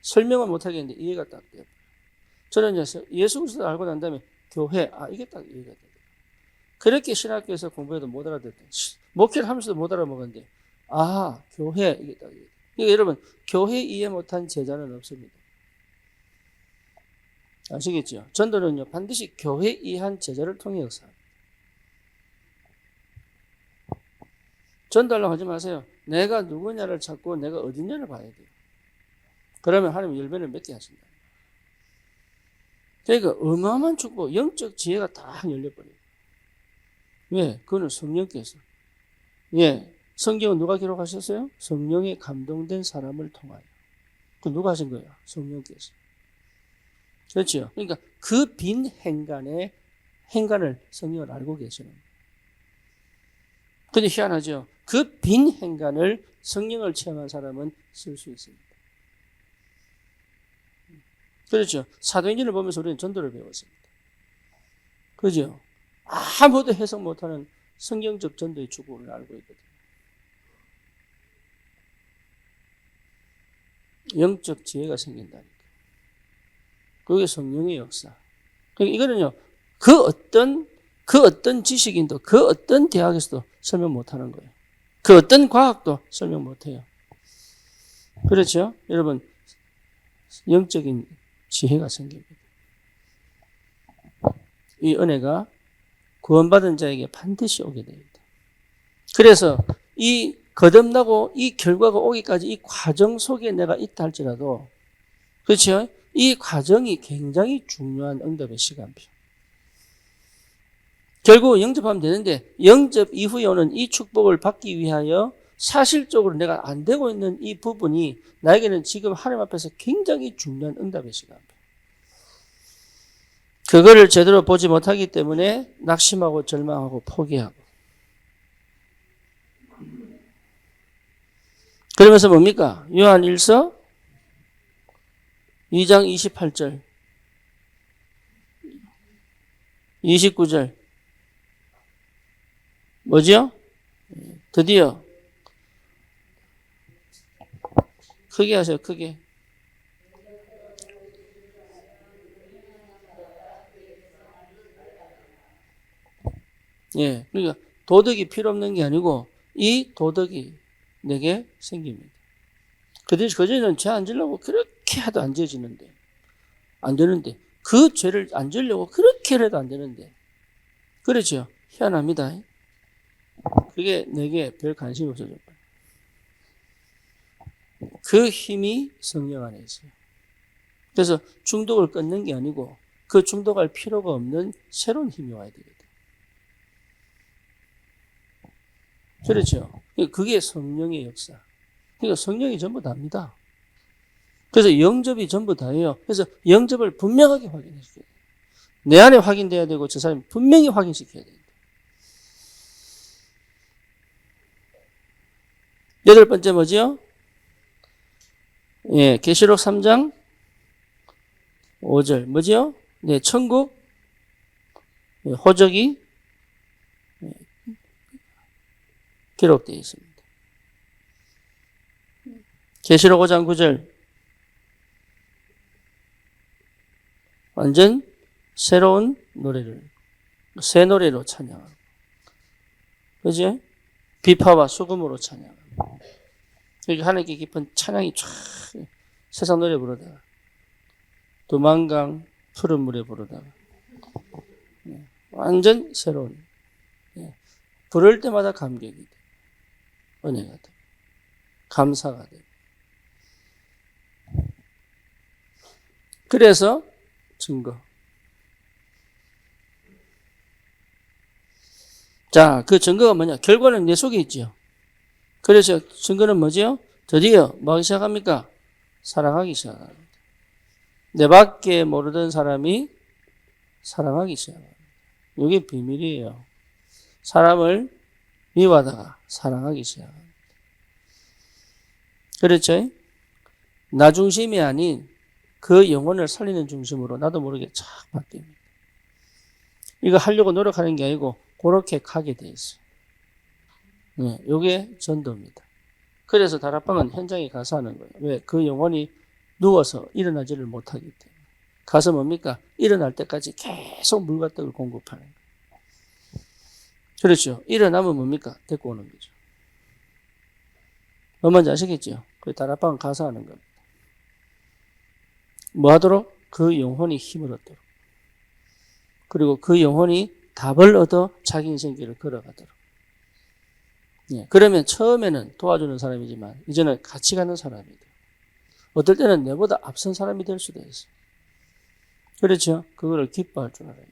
설명은 못하겠는데 이해가 딱 돼요. 저는 예수 그리스도를 알고 난 다음에 교회, 이게 딱 이해가 돼요. 그렇게 신학교에서 공부해도 못 알아듣던, 목회를 하면서도 못 알아먹었는데, 아, 교회, 이게 딱. 그러니까 여러분, 교회 이해 못한 제자는 없습니다. 아시겠죠? 전도는요, 반드시 교회 이해한 제자를 통해 역사합니다. 전도하려고 하지 마세요. 내가 누구냐를 찾고 내가 어디냐를 봐야 돼요. 그러면 하나님 열매를 맺게 하신다. 그러니까 어마어마한 축복, 영적 지혜가 다 열려버려요. 왜? 그거는 성령께서. 예. 성경은 누가 기록하셨어요? 성령에 감동된 사람을 통하여. 그 누가 하신 거예요? 성령께서. 그렇죠? 그러니까 그 빈 행간을 성령을 알고 계시는 거예요. 근데 희한하죠? 그 빈 행간을 성령을 체험한 사람은 쓸 수 있습니다. 그렇죠? 사도행전을 보면서 우리는 전도를 배웠습니다. 그죠? 아무도 해석 못하는 성경적 전도의 축복을 알고 있거든요. 영적 지혜가 생긴다니까. 그게 성령의 역사. 그러니까 이거는요, 그 어떤 지식인도, 그 어떤 대학에서도 설명 못하는 거예요. 그 어떤 과학도 설명 못해요. 그렇죠? 여러분, 영적인 지혜가 생깁니다. 이 은혜가 구원받은 자에게 반드시 오게 됩니다. 그래서 이 거듭나고 이 결과가 오기까지 이 과정 속에 내가 있다 할지라도, 그렇죠? 이 과정이 굉장히 중요한 응답의 시간표. 결국 영접하면 되는데 영접 이후에 오는 이 축복을 받기 위하여 사실적으로 내가 안 되고 있는 이 부분이 나에게는 지금 하나님 앞에서 굉장히 중요한 응답의 시간표. 그거를 제대로 보지 못하기 때문에 낙심하고 절망하고 포기하고. 그러면서 뭡니까? 요한 1서 2장 28절, 29절. 뭐죠? 드디어. 크게 하세요, 크게. 예, 그러니까 도덕이 필요 없는 게 아니고 이 도덕이 내게 생깁니다. 그전에는 죄 안 지려고 그렇게 해도 안 지어지는데, 안 되는데, 그 죄를 안 지려고 그렇게 해도 안 되는데, 그렇죠? 희한합니다. 그게 내게 별 관심이 없어져. 그 힘이 성령 안에 있어요. 그래서 중독을 끊는 게 아니고 그 중독할 필요가 없는 새로운 힘이 와야 되거든. 그렇죠? 그게 성령의 역사. 그러니까 성령이 전부 다입니다. 그래서 영접이 전부 다예요. 그래서 영접을 분명하게 확인해줘야 돼요. 내 안에 확인돼야 되고 저 사람이 분명히 확인시켜야 됩니다. 8번째 뭐죠? 예, 계시록 3장 5절 뭐죠? 네, 천국 호적이 기록되어 있습니다. 계시록 5장 9절 완전 새로운 노래를 새 노래로 찬양하고, 그지? 비파와 수금으로 찬양하고, 여기 하나님께 깊은 찬양이 쫙 세상 노래 부르다가 두만강 푸른 물에 부르다가 완전 새로운, 부를 때마다 감격이 돼, 은혜가 돼, 감사가 돼. 그래서 증거. 자, 그 증거가 뭐냐? 결과는 내 속에 있죠. 그래서 증거는 뭐죠? 드디어 뭐하기 시작합니까? 사랑하기 시작합니다. 내 밖에 모르던 사람이 사랑하기 시작합니다. 이게 비밀이에요. 사람을 미워하다가 사랑하기 시작합니다. 그렇죠? 나 중심이 아닌 그 영혼을 살리는 중심으로 나도 모르게 착 바뀝니다. 이거 하려고 노력하는 게 아니고 그렇게 가게 돼 있어요. 네, 이게 전도입니다. 그래서 다락방은 현장에 가서 하는 거예요. 왜? 그 영혼이 누워서 일어나지를 못하기 때문에. 가서 뭡니까? 일어날 때까지 계속 물과 떡을 공급하는 거예요. 그렇죠. 일어나면 뭡니까? 데리고 오는 거죠. 뭔지 아시겠죠? 그 다락방 가서 하는 겁니다. 뭐 하도록? 그 영혼이 힘을 얻도록. 그리고 그 영혼이 답을 얻어 자기 인생 길을 걸어가도록. 예, 그러면 처음에는 도와주는 사람이지만 이제는 같이 가는 사람이 돼요. 어떨 때는 내보다 앞선 사람이 될 수도 있어요. 그렇죠? 그거를 기뻐할 줄 알아요.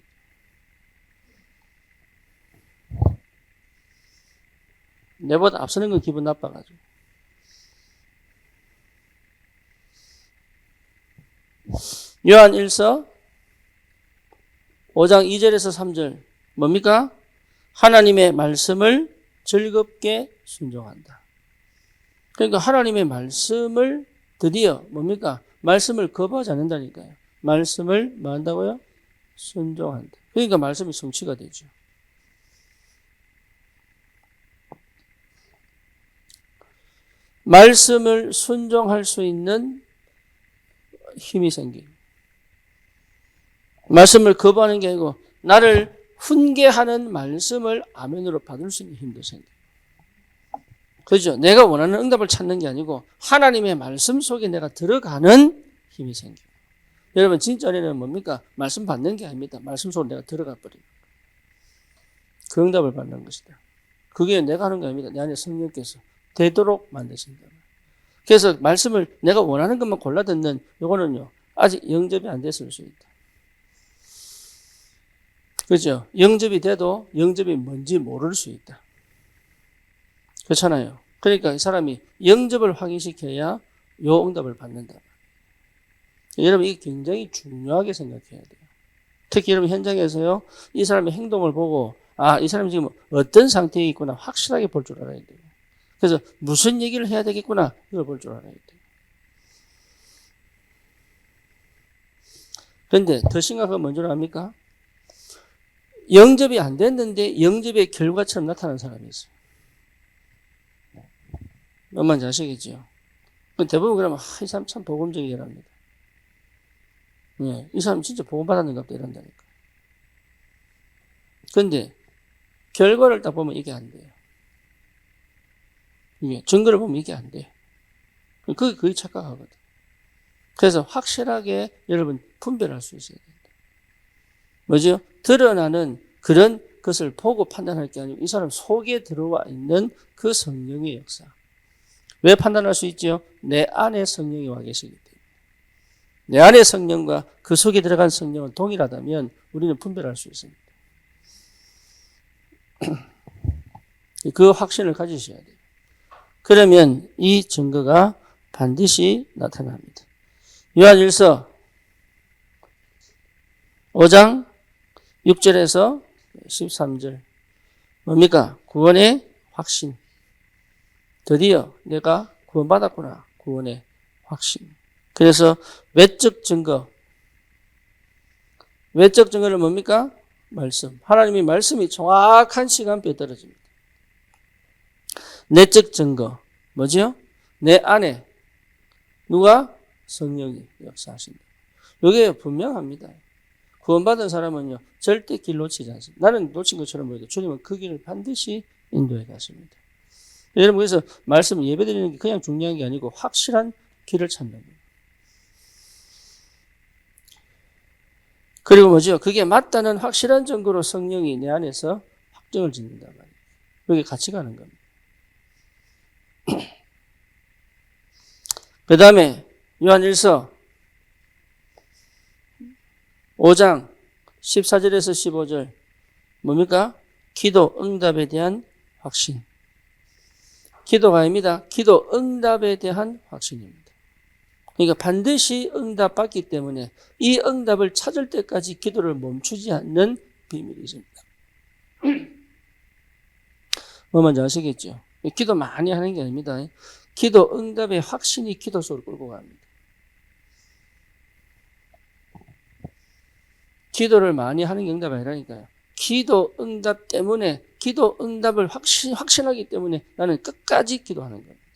내보다 앞서는 건 기분 나빠가지고. 요한 1서 5장 2절에서 3절 뭡니까? 하나님의 말씀을 즐겁게 순종한다. 그러니까 하나님의 말씀을 드디어 뭡니까? 말씀을 거부하지 않는다니까요. 말씀을 뭐 한다고요? 순종한다. 그러니까 말씀이 성취가 되죠. 말씀을 순종할 수 있는 힘이 생기고 말씀을 거부하는 게 아니고 나를 훈계하는 말씀을 아멘으로 받을 수 있는 힘도 생겨요. 그죠? 내가 원하는 응답을 찾는 게 아니고 하나님의 말씀 속에 내가 들어가는 힘이 생겨요. 여러분 진짜 은혜는 뭡니까? 말씀 받는 게 아닙니다. 말씀 속으로 내가 들어가 버려요. 그 응답을 받는 것이다. 그게 내가 하는 게 아닙니다. 내 안에 성령께서 되도록 만드신다. 그래서 말씀을 내가 원하는 것만 골라 듣는 요거는요. 아직 영접이 안 됐을 수 있다. 그렇죠? 영접이 돼도 영접이 뭔지 모를 수 있다. 그렇잖아요. 그러니까 이 사람이 영접을 확인시켜야 요 응답을 받는다. 여러분 이게 굉장히 중요하게 생각해야 돼요. 특히 여러분 현장에서요. 이 사람의 행동을 보고 아, 이 사람이 지금 어떤 상태에 있구나 확실하게 볼 줄 알아야 돼요. 그래서 무슨 얘기를 해야 되겠구나 이걸 볼 줄 알아야 돼요. 그런데 더 심각한 건 뭔지 압니까? 영접이 안 됐는데 영접의 결과처럼 나타나는 사람이 있어요. 뭔지 아시겠죠? 대부분 그러면 이 사람 참 복음적이랍니다. 예, 이 사람 진짜 복음 받았는가 보다 이런다니까. 그런데 결과를 딱 보면 이게 안 돼요. 이게 증거를 보면 이게 안 돼요. 그게 거의 착각하거든. 그래서 확실하게 여러분 분별할 수 있어야 된다. 뭐죠? 드러나는 그런 것을 보고 판단할 게 아니고 이 사람 속에 들어와 있는 그 성령의 역사. 왜 판단할 수 있죠? 내 안에 성령이 와 계시기 때문에. 내 안에 성령과 그 속에 들어간 성령은 동일하다면 우리는 분별할 수 있습니다. 그 확신을 가지셔야 돼요. 그러면 이 증거가 반드시 나타납니다. 요한 1서 5장 6절에서 13절 뭡니까? 구원의 확신. 드디어 내가 구원받았구나. 구원의 확신. 그래서 외적 증거. 외적 증거는 뭡니까? 말씀. 하나님의 말씀이 정확한 시간표에 떨어집니다. 내적 증거. 뭐지요? 내 안에 누가? 성령이 역사하신다. 이게 분명합니다. 구원받은 사람은요, 절대 길 놓치지 않습니다. 나는 놓친 것처럼 보여도 주님은 그 길을 반드시 인도해 가십니다. 여러분, 그래서 말씀 예배드리는 게 그냥 중요한 게 아니고 확실한 길을 찾는 거예요. 그리고 뭐죠? 그게 맞다는 확실한 증거로 성령이 내 안에서 확정을 짓는단 말이에요. 그게 같이 가는 겁니다. 그 다음에 요한 1서 5장 14절에서 15절 뭡니까? 기도 응답에 대한 확신. 기도가 아닙니다. 기도 응답에 대한 확신입니다. 그러니까 반드시 응답받기 때문에 이 응답을 찾을 때까지 기도를 멈추지 않는 비밀이 있습니다. 뭔지 아시겠죠? 기도 많이 하는 게 아닙니다. 기도 응답의 확신이 기도 속으로 끌고 갑니다. 기도를 많이 하는 게 응답이 아니라니까요. 기도 응답 때문에 기도 응답을 확신하기 때문에 나는 끝까지 기도하는 겁니다.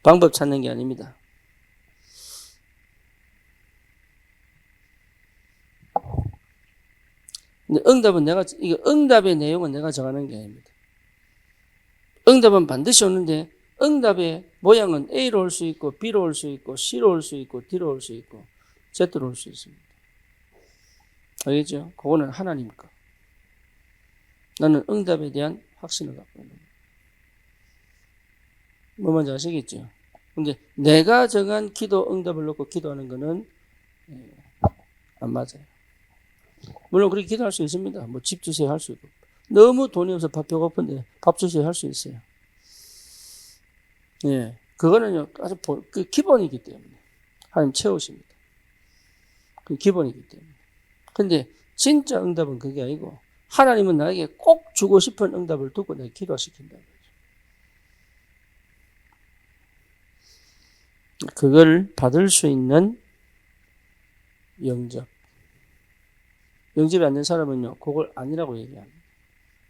방법 찾는 게 아닙니다. 근데 이거 응답의 내용은 내가 정하는 게 아닙니다. 응답은 반드시 오는데 응답의 모양은 A로 올 수 있고 B로 올 수 있고 C로 올 수 있고 D로 올 수 있고 Z로 올 수 있습니다. 알겠죠? 그거는 하나님 거. 나는 응답에 대한 확신을 갖고 있는 거예요. 뭐 뭔지 아시겠죠? 근데 내가 정한 기도 응답을 놓고 기도하는 거는 안 맞아요. 물론 그렇게 기도할 수 있습니다. 뭐 집 주세요 할 수 있고. 너무 돈이 없어 밥 배고픈데 밥 주세요 할 수 있어요. 예. 그거는요, 아주 그 기본이기 때문에. 하나님 채우십니다. 그 기본이기 때문에. 근데 진짜 응답은 그게 아니고 하나님은 나에게 꼭 주고 싶은 응답을 두고 내가 기도시킨다는 거죠. 그걸 받을 수 있는 영접. 영접이 안 된 사람은요, 그걸 아니라고 얘기합니다.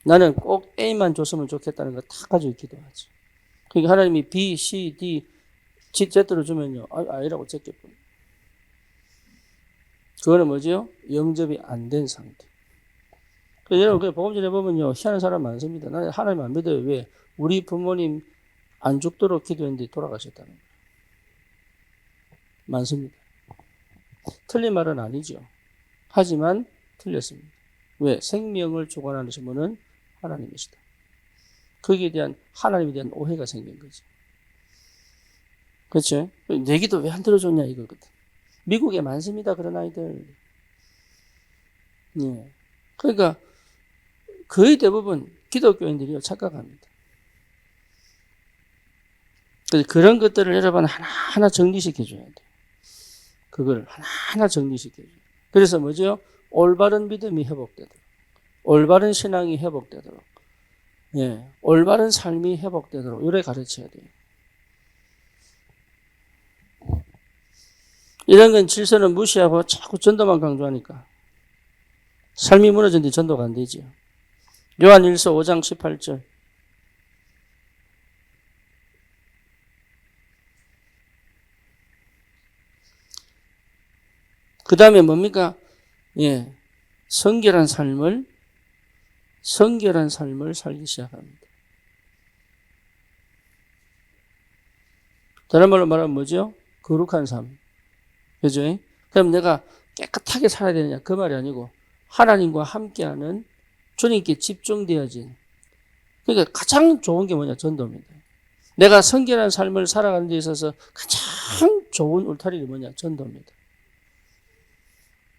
나는 꼭 A만 줬으면 좋겠다는 거 다 가지고 기도하지. 그러니까 하나님이 B, C, D, Z를 주면요, 아니라고 제껴버려요. 그거는 뭐죠? 영접이 안 된 상태. 여러분, 복음전에 보면요, 희한한 사람 많습니다. 나는 하나님 안 믿어요. 왜? 우리 부모님 안 죽도록 기도했는데 돌아가셨다는 거예요. 많습니다. 틀린 말은 아니죠. 하지만 틀렸습니다. 왜? 생명을 주관하시는 분은 하나님이시다. 거기에 대한 하나님에 대한 오해가 생긴 거죠. 그렇죠? 내 기도 왜 안 들어줬냐 이거거든. 미국에 많습니다. 그런 아이들. 예. 그러니까 거의 대부분 기독교인들이 착각합니다. 그래서 그런 것들을 여러분 하나하나 정리시켜줘야 돼요. 그걸 하나하나 정리시켜줘야 돼요. 그래서 뭐죠? 올바른 믿음이 회복되도록, 올바른 신앙이 회복되도록, 예, 올바른 삶이 회복되도록 이렇게 가르쳐야 돼요. 이런 건 질서는 무시하고 자꾸 전도만 강조하니까 삶이 무너졌는데 전도가 안 되지요. 요한일서 5장 18절. 그 다음에 뭡니까? 예, 성결한 삶을 살기 시작합니다. 다른 말로 말하면 뭐죠? 거룩한 삶. 그죠? 그럼 내가 깨끗하게 살아야 되느냐? 그 말이 아니고 하나님과 함께하는 주님께 집중되어진, 그러니까 가장 좋은 게 뭐냐? 전도입니다. 내가 성결한 삶을 살아가는 데 있어서 가장 좋은 울타리가 뭐냐? 전도입니다.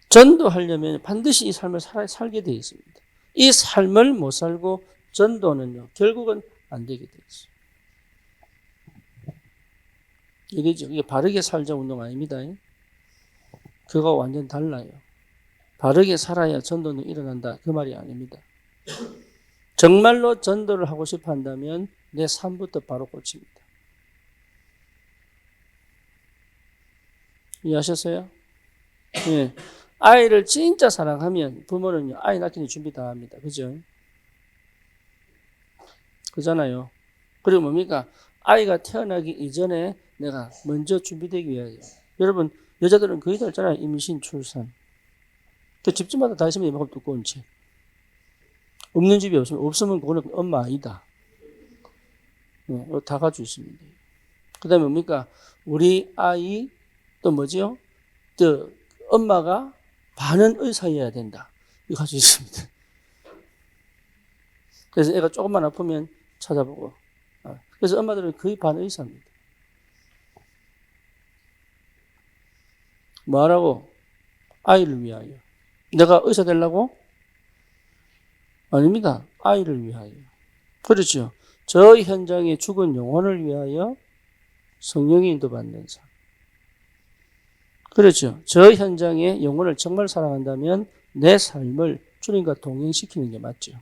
전도하려면 반드시 이 삶을 살게 되어 있습니다. 이 삶을 못 살고 전도는요, 결국은 안 되게 되어 있어요. 이게죠. 이게 바르게 살자 운동 아닙니다. 그거 완전 달라요. 바르게 살아야 전도는 일어난다. 그 말이 아닙니다. 정말로 전도를 하고 싶어 한다면 내 삶부터 바로 고칩니다. 이해하셨어요? 예. 아이를 진짜 사랑하면 부모는요, 아이 낳기는 준비 다 합니다. 그죠? 그잖아요. 그리고 뭡니까? 아이가 태어나기 이전에 내가 먼저 준비되기 위하여. 여러분, 여자들은 거의 다 있잖아요. 임신, 출산. 그 집집마다 다 있으면 이만큼 두꺼운 책. 없는 집이 없으면 그거는 엄마 아니다. 네, 다 가지고 있습니다. 그 다음에 뭡니까? 우리 아이, 또 뭐지요? 또 엄마가 반은 의사여야 된다. 이거 가지고 있습니다. 그래서 애가 조금만 아프면 찾아보고. 그래서 엄마들은 거의 반 의사입니다. 뭐하라고? 아이를 위하여. 내가 의사 되려고? 아닙니다. 아이를 위하여. 그렇죠. 저 현장에 죽은 영혼을 위하여 성령이 인도받는 삶. 그렇죠. 저 현장에 영혼을 정말 사랑한다면 내 삶을 주님과 동행시키는 게 맞죠.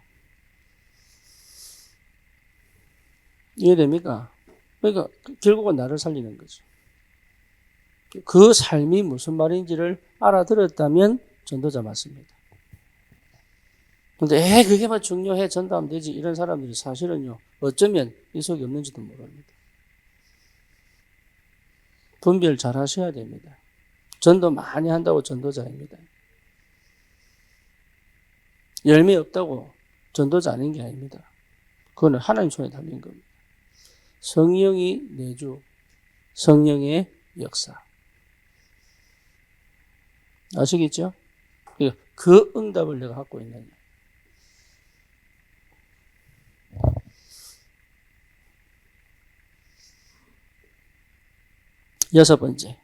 이해됩니까? 그러니까 결국은 나를 살리는 거죠. 그 삶이 무슨 말인지를 알아들었다면 전도자 맞습니다. 근데 그게만 중요해 전도하면 되지 이런 사람들이 사실은요 어쩌면 이 속에 없는지도 모릅니다. 분별 잘 하셔야 됩니다. 전도 많이 한다고 전도자입니다. 열매 없다고 전도자 아닌 게 아닙니다. 그거는 하나님 손에 달린 겁니다. 성령이 내주, 성령의 역사. 아시겠죠? 그 응답을 내가 갖고 있느냐. 여섯 번째.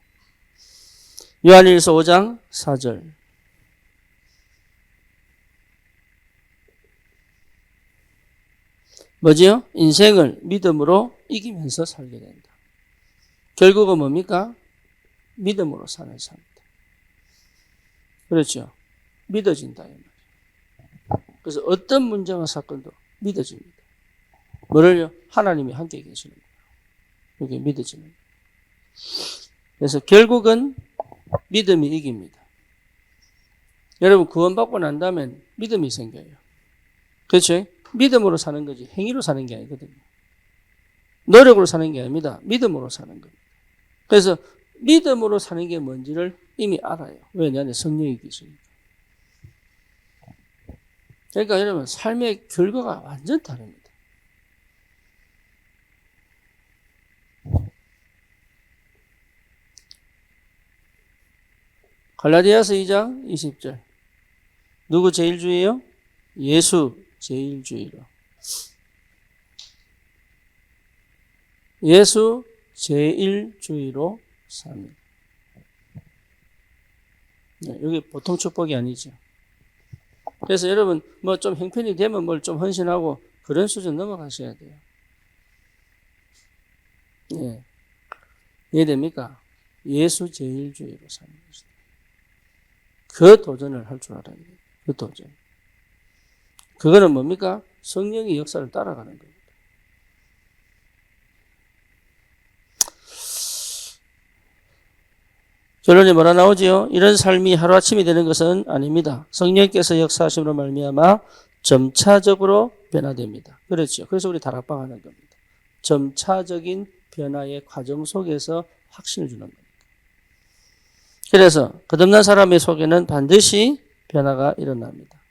요한일서 5장 4절. 뭐지요? 인생을 믿음으로 이기면서 살게 된다. 결국은 뭡니까? 믿음으로 사는 삶이다. 그렇죠? 믿어진다. 이 말이에요. 그래서 어떤 문제와 사건도 믿어집니다. 뭐를요? 하나님이 함께 계시는 거예요. 이게 믿어지는 거예요. 그래서 결국은 믿음이 이깁니다. 여러분 구원받고 난 다음엔 믿음이 생겨요. 그렇죠? 믿음으로 사는 거지 행위로 사는 게 아니거든요. 노력으로 사는 게 아닙니다. 믿음으로 사는 겁니다. 그래서 믿음으로 사는 게 뭔지를 이미 알아요. 왜? 내 안에 성령이 계시니까. 그러니까 여러분 삶의 결과가 완전 다릅니다. 갈라디아서 2장 20절. 누구 제일주의요? 예수 제일주의로. 예수 제일주의로 삽니다. 네, 여기 보통 축복이 아니죠. 그래서 여러분 뭐 좀 형편이 되면 뭘 좀 헌신하고 그런 수준 넘어가셔야 돼요. 네. 이해됩니까? 예수 제일주의로 사는 것이다. 그 도전을 할 줄 알아야 돼요. 그 도전. 그거는 뭡니까? 성령의 역사를 따라가는 겁니다. 결론이 뭐라 나오지요? 이런 삶이 하루아침이 되는 것은 아닙니다. 성령께서 역사하심으로 말미암아 점차적으로 변화됩니다. 그렇죠. 그래서 우리 다락방 하는 겁니다. 점차적인 변화의 과정 속에서 확신을 주는 겁니다. 그래서 거듭난 사람의 속에는 반드시 변화가 일어납니다.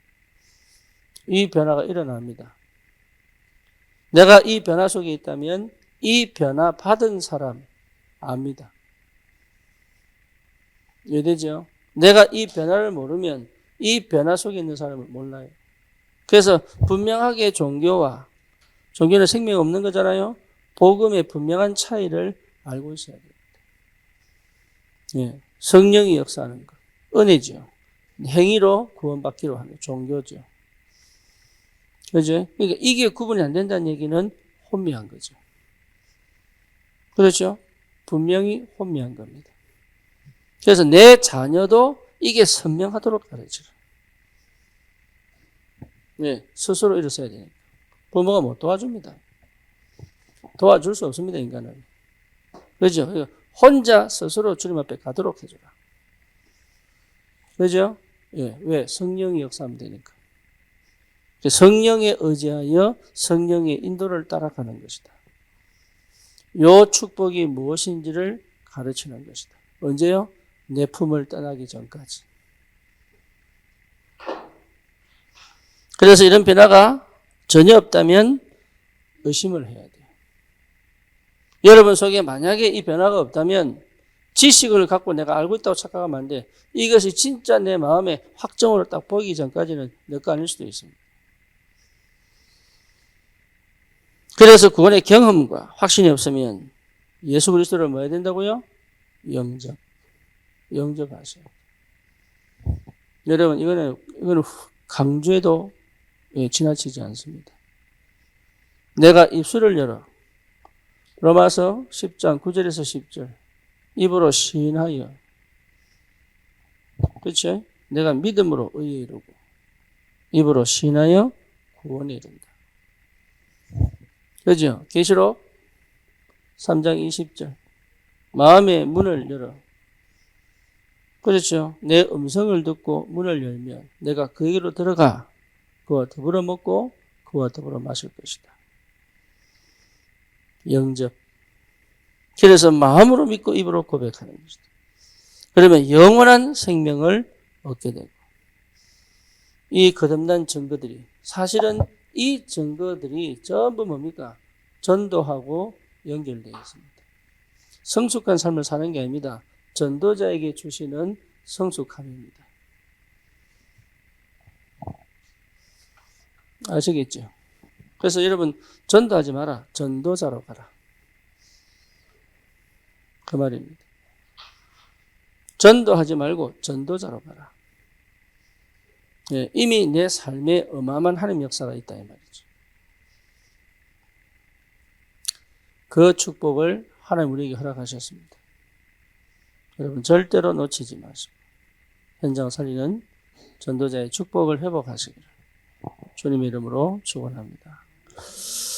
이 변화가 일어납니다. 내가 이 변화 속에 있다면 이 변화 받은 사람 압니다. 이해되죠? 내가 이 변화를 모르면 이 변화 속에 있는 사람을 몰라요. 그래서 분명하게 종교는 생명 없는 거잖아요. 복음의 분명한 차이를 알고 있어야 됩니다. 예, 성령이 역사하는 것, 은혜죠. 행위로 구원받기로 하는 종교죠. 그죠? 그러니까 이게 구분이 안 된다는 얘기는 혼미한 거죠. 그렇죠? 분명히 혼미한 겁니다. 그래서 내 자녀도 이게 선명하도록 가르치라. 네, 스스로 일어서야 되니까. 부모가 못 도와줍니다. 도와줄 수 없습니다, 인간은. 그렇죠? 혼자 스스로 주님 앞에 가도록 해주라. 그렇죠? 예, 왜? 성령이 역사하면 되니까. 성령에 의지하여 성령의 인도를 따라가는 것이다. 요 축복이 무엇인지를 가르치는 것이다. 언제요? 내 품을 떠나기 전까지. 그래서 이런 변화가 전혀 없다면 의심을 해야 돼요. 여러분 속에 만약에 이 변화가 없다면 지식을 갖고 내가 알고 있다고 착각하면 안 돼. 이것이 진짜 내 마음에 확정으로 딱 보이기 전까지는 내 거 아닐 수도 있습니다. 그래서 구원의 경험과 확신이 없으면 예수 그리스도를 뭐 해야 된다고요? 영접하세요. 여러분, 이거는 강조해도 지나치지 않습니다. 내가 입술을 열어. 로마서 10장 9절에서 10절. 입으로 시인하여. 그렇죠? 내가 믿음으로 의에 이르고 입으로 시인하여 구원에 이른다. 그죠? 계시록 3장 20절. 마음의 문을 열어. 그렇죠? 내 음성을 듣고 문을 열면 내가 그에게로 들어가 그와 더불어 먹고 그와 더불어 마실 것이다. 영접. 그래서 마음으로 믿고 입으로 고백하는 것이다. 그러면 영원한 생명을 얻게 되고 이 거듭난 증거들이 사실은 이 증거들이 전부 뭡니까? 전도하고 연결되어 있습니다. 성숙한 삶을 사는 게 아닙니다. 전도자에게 주시는 성숙함입니다. 아시겠죠? 그래서 여러분 전도하지 마라. 전도자로 가라. 그 말입니다. 전도하지 말고 전도자로 가라. 예, 이미 내 삶에 어마어마한 하나님 역사가 있다 이 말이죠. 그 축복을 하나님 우리에게 허락하셨습니다. 여러분 절대로 놓치지 마시고 현장 살리는 전도자의 축복을 회복하시기를 주님의 이름으로 축원합니다.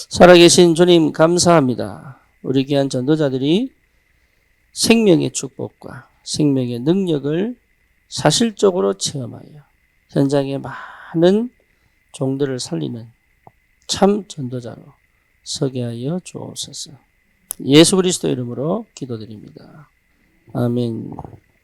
살아계신 주님 감사합니다. 우리 귀한 전도자들이 생명의 축복과 생명의 능력을 사실적으로 체험하여 현장에 많은 종들을 살리는 참 전도자로 서게 하여 주옵소서. 예수 그리스도 이름으로 기도드립니다. 아멘.